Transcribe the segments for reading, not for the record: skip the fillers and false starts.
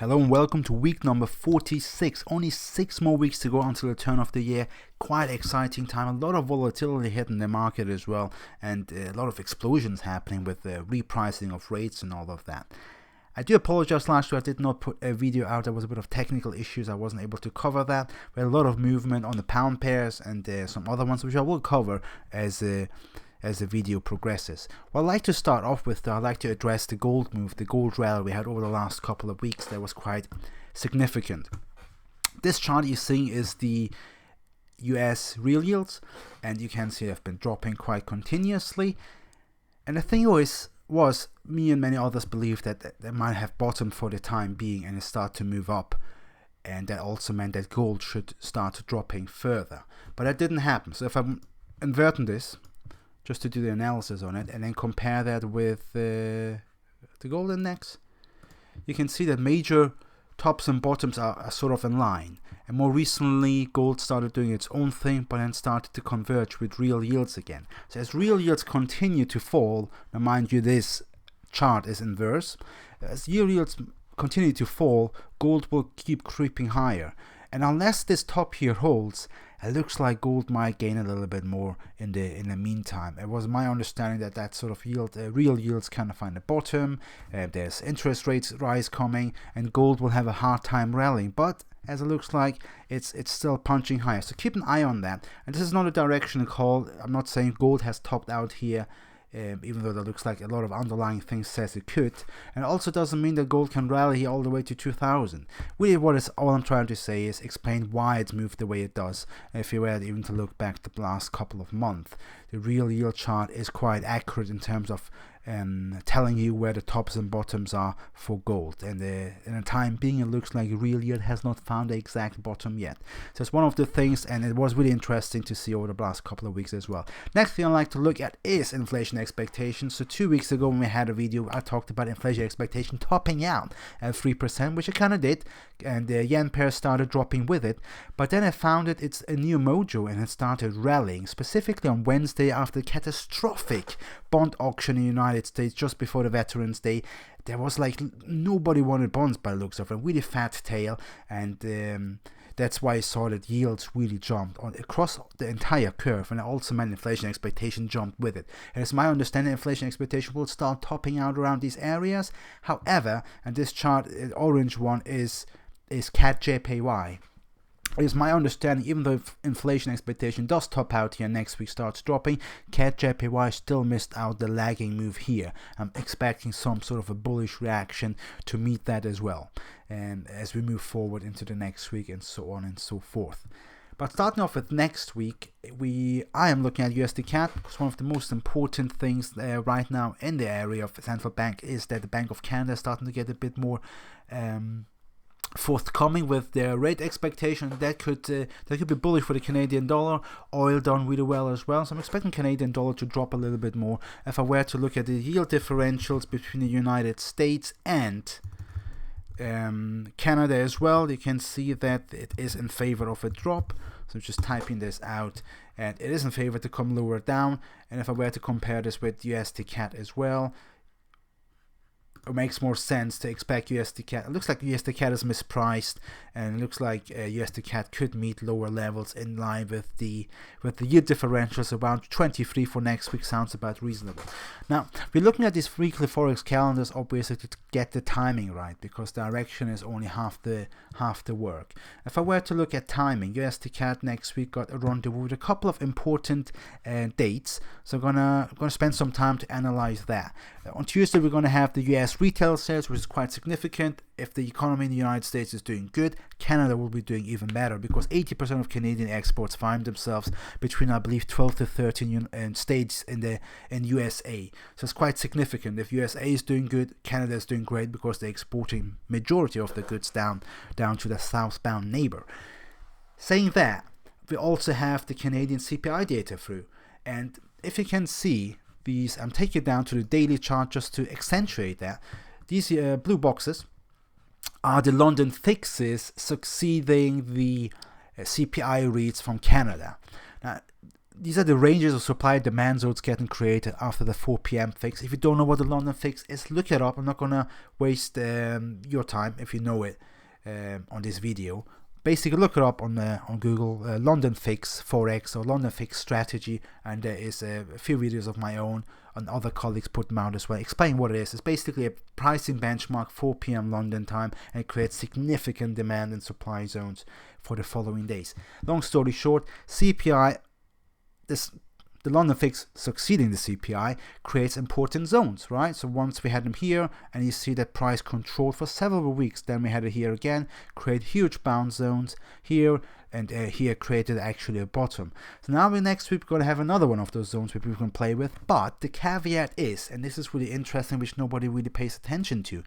Hello and welcome to week number 46. Only 6 more weeks to go until the turn of the year. Quite exciting time. A lot of volatility hitting the market as well, and a lot of explosions happening with the repricing of rates and all of that. I do apologize last week I did not put a video out. There was a bit of technical issues. I wasn't able to cover that. We had a lot of movement on the pound pairs and some other ones which I will cover as the video progresses. What I'd like to start off with, though, I'd like to address the gold move, the gold rally we had over the last couple of weeks. That was quite significant. This chart you're seeing is the US real yields, and you can see they've been dropping quite continuously. And the thing was me and many others believed that they might have bottomed for the time being and it start to move up. And that also meant that gold should start dropping further. But that didn't happen. So if I'm inverting this, just to do the analysis on it, and then compare that with the gold index, you can see that major tops and bottoms are sort of in line. And more recently, gold started doing its own thing, but then started to converge with real yields again. So as real yields continue to fall, now mind you, this chart is inverse. As real yields continue to fall, gold will keep creeping higher. And unless this top here holds, it looks like gold might gain a little bit more in the meantime. It was my understanding that sort of yield, real yields kind of find a bottom. There's interest rates rise coming, and gold will have a hard time rallying. But as it looks like, it's still punching higher. So keep an eye on that. And this is not a directional call. I'm not saying gold has topped out here. Even though that looks like a lot of underlying things says it could. And it also doesn't mean that gold can rally all the way to 2000. Really all I'm trying to say is explain why it's moved the way it does. If you were even to look back the last couple of months, the real yield chart is quite accurate in terms of telling you where the tops and bottoms are for gold. And in a time being, it looks like real yield has not found the exact bottom yet. So it's one of the things, and it was really interesting to see over the last couple of weeks as well. Next thing I'd like to look at is inflation expectations. So 2 weeks ago when we had a video, I talked about inflation expectation topping out at 3%, which it kind of did, and the yen pair started dropping with it. But then I found it's a new mojo, and it started rallying, specifically on Wednesday after the catastrophic bond auction in the United States just before the Veterans Day. There was like nobody wanted bonds by the looks of it, a really fat tail, and that's why I saw that yields really jumped across the entire curve, and it also meant inflation expectation jumped with it. And it's my understanding inflation expectation will start topping out around these areas. However, and this chart, the orange one, is CADJPY. It is my understanding, even though inflation expectation does top out here, next week starts dropping, CADJPY still missed out the lagging move here. I'm expecting some sort of a bullish reaction to meet that as well, and as we move forward into the next week and so on and so forth. But starting off with next week, I am looking at USDCAD, because one of the most important things right now in the area of the central bank is that the Bank of Canada is starting to get a bit more forthcoming with their rate expectation. That could be bullish for the Canadian dollar. Oil done really well as well, so I'm expecting Canadian dollar to drop a little bit more. If I were to look at the yield differentials between the United States and Canada as well, you can see that it is in favor of a drop. So I'm just typing this out, and it is in favor to come lower down. And if I were to compare this with USDCAD as well, it makes more sense to expect USDCAD. It looks like USDCAD is mispriced, and it looks like USDCAD could meet lower levels in line with the yield differentials. Around 23 for next week sounds about reasonable. Now we're looking at these weekly Forex calendars, obviously, to get the timing right, because direction is only half the work. If I were to look at timing, USDCAD next week got a rendezvous with a couple of important dates, so I'm gonna spend some time to analyze that. On Tuesday we're gonna have the US retail sales, which is quite significant. If the economy in the United States is doing good, Canada will be doing even better, because 80% of Canadian exports find themselves between, I believe, 12 to 13 states in USA. So it's quite significant. If USA is doing good, Canada is doing great, because they're exporting majority of the goods down to the southbound neighbor. Saying that, we also have the Canadian CPI data through, and if you can see these, I'm taking it down to the daily chart just to accentuate that. These blue boxes are the London fixes succeeding the CPI reads from Canada. Now, these are the ranges of supply and demand zones getting created after the 4 p.m. fix. If you don't know what the London fix is, look it up. I'm not gonna waste your time if you know it on this video. Basically, look it up on Google, London fix Forex or London fix strategy, and there is a few videos of my own and other colleagues put them out as well. Explain what it is. It's basically a pricing benchmark 4 p.m. London time, and it creates significant demand and supply zones for the following days. Long story short, CPI, the London fix succeeding the CPI creates important zones, right? So once we had them here, and you see that price controlled for several weeks, then we had it here again, create huge bounce zones here, and here created actually a bottom. So now next week we're going to have another one of those zones which we can play with, but the caveat is, and this is really interesting, which nobody really pays attention to,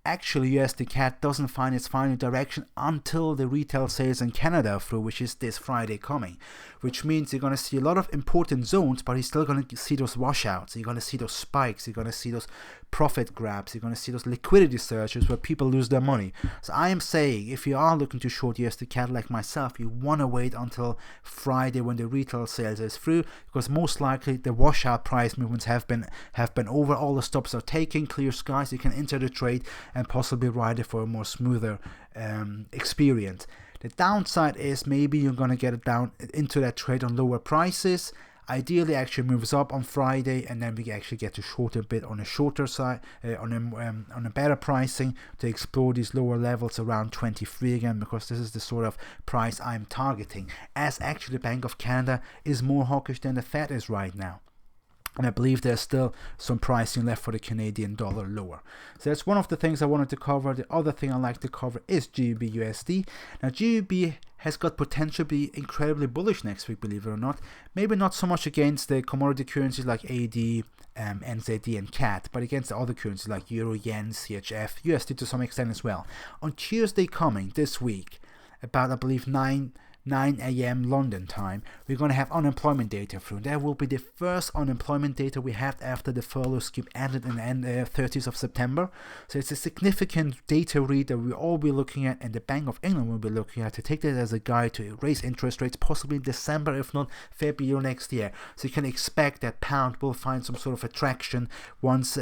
actually USDCAD doesn't find its final direction until the retail sales in Canada are through, which is this Friday coming, which means you're going to see a lot of important zones, but you're still going to see those washouts, you're going to see those spikes, you're going to see those profit grabs, you're going to see those liquidity surges where people lose their money. So I am saying, if you are looking to short USDCAD like myself, you want to wait until Friday when the retail sales is through, because most likely the washout price movements have been over, all the stops are taken, clear skies, you can enter the trade and possibly ride it for a more smoother experience. The downside is maybe you're going to get it down into that trade on lower prices. Ideally actually moves up on Friday, and then we actually get to short a bit on a shorter side, on a better pricing to explore these lower levels around 23 again, because this is the sort of price I'm targeting, as actually the Bank of Canada is more hawkish than the Fed is right now. And I believe there's still some pricing left for the Canadian dollar lower. So that's one of the things I wanted to cover. The other thing I like to cover is GBPUSD. Now GBP has got potential to be incredibly bullish next week, believe it or not. Maybe not so much against the commodity currencies like AD, NZD and CAD, but against the other currencies like Euro, Yen, CHF, USD to some extent as well. On Tuesday coming this week, about I believe 9 a.m. London time, we're going to have unemployment data through. That will be the first unemployment data we have after the furlough scheme ended in the 30th of September. So it's a significant data read that we'll all be looking at, and the Bank of England will be looking at to take that as a guide to raise interest rates possibly in December, if not February next year. So you can expect that pound will find some sort of attraction once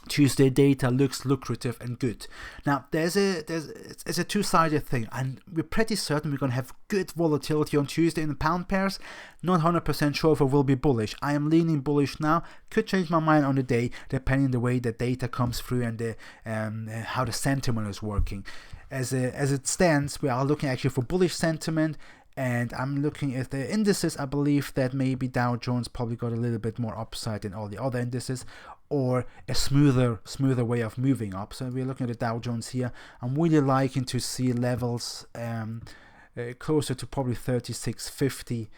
Tuesday data looks lucrative and good. Now it's a two-sided thing, and we're pretty certain we're going to have good volatility on Tuesday in the pound pairs. Not 100% sure if it will be bullish. I am leaning bullish now. Could change my mind on the day depending on the way the data comes through and the how the sentiment is working. As it stands, we are looking actually for bullish sentiment. And I'm looking at the indices. I believe that maybe Dow Jones probably got a little bit more upside than all the other indices, or a smoother way of moving up. So we're looking at the Dow Jones here. I'm really liking to see levels closer to probably 3650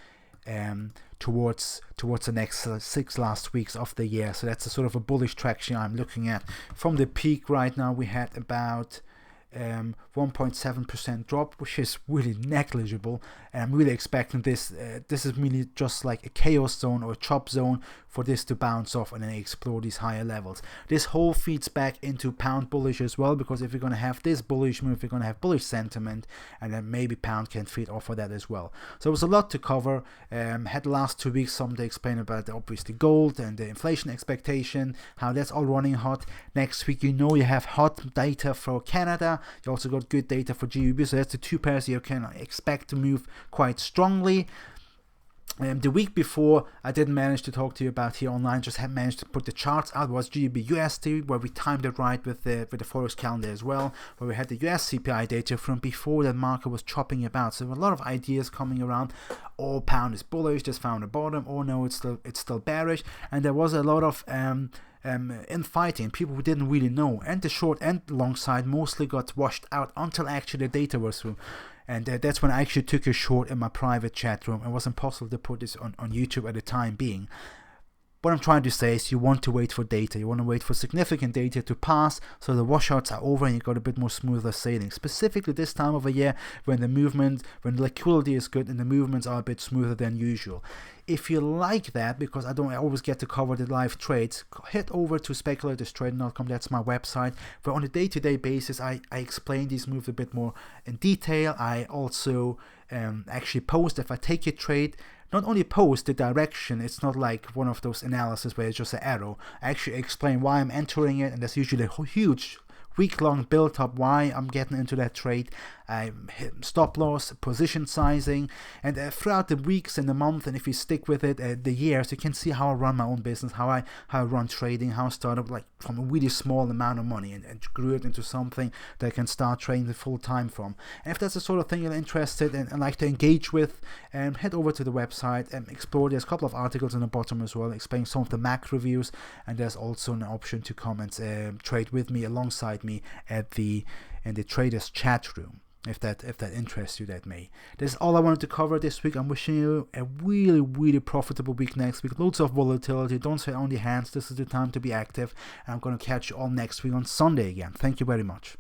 towards the next 6 last weeks of the year. So that's a sort of a bullish traction I'm looking at. From the peak right now, we had about 1.7% drop, which is really negligible, and I'm really expecting this this is really just like a chaos zone or a chop zone for this to bounce off and then explore these higher levels. This whole feeds back into pound bullish as well, because if you're going to have this bullish move, you're going to have bullish sentiment, and then maybe pound can feed off of that as well. So it was a lot to cover. Had the last 2 weeks some to explain about obviously gold and the inflation expectation, how that's all running hot. Next week you have hot data for Canada. You also got good data for GBP, so that's the two pairs you can expect to move quite strongly. The week before, I didn't manage to talk to you about here online, just had managed to put the charts out, was GBPUSD, where we timed it right with the Forex calendar as well, where we had the US CPI data from before that market was chopping about. So there were a lot of ideas coming around. Oh, pound is bullish, just found a bottom. Oh no, it's still bearish. And there was a lot of infighting, people who didn't really know, and the short and long side mostly got washed out until actually the data was through. And that's when I actually took a short in my private chat room. It was impossible to put this on YouTube at the time being. What I'm trying to say is you want to wait for data. You want to wait for significant data to pass so the washouts are over and you got a bit more smoother sailing. Specifically this time of a year when the liquidity is good and the movements are a bit smoother than usual. If you like that, because I always get to cover the live trades, head over to speculatorsTrading.com. That's my website, where on a day-to-day basis I explain these moves a bit more in detail. I also actually post if I take a trade not only post the direction, it's not like one of those analysis where it's just an arrow. I actually explain why I'm entering it, and there's usually a huge week-long build-up why I'm getting into that trade. I hit stop loss, position sizing, and throughout the weeks and the month, and if you stick with it, the years, you can see how I run my own business, how I run trading, how I started like from a really small amount of money and grew it into something that I can start trading full time from. And if that's the sort of thing you're interested in and like to engage with, head over to the website and explore. There's a couple of articles on the bottom as well explaining some of the Mac reviews, and there's also an option to come and trade with me, alongside me in the traders chat room. If that interests you, that may. This is all I wanted to cover this week. I'm wishing you a really, really profitable week next week. Loads of volatility. Don't sit on your hands. This is the time to be active. And I'm going to catch you all next week on Sunday again. Thank you very much.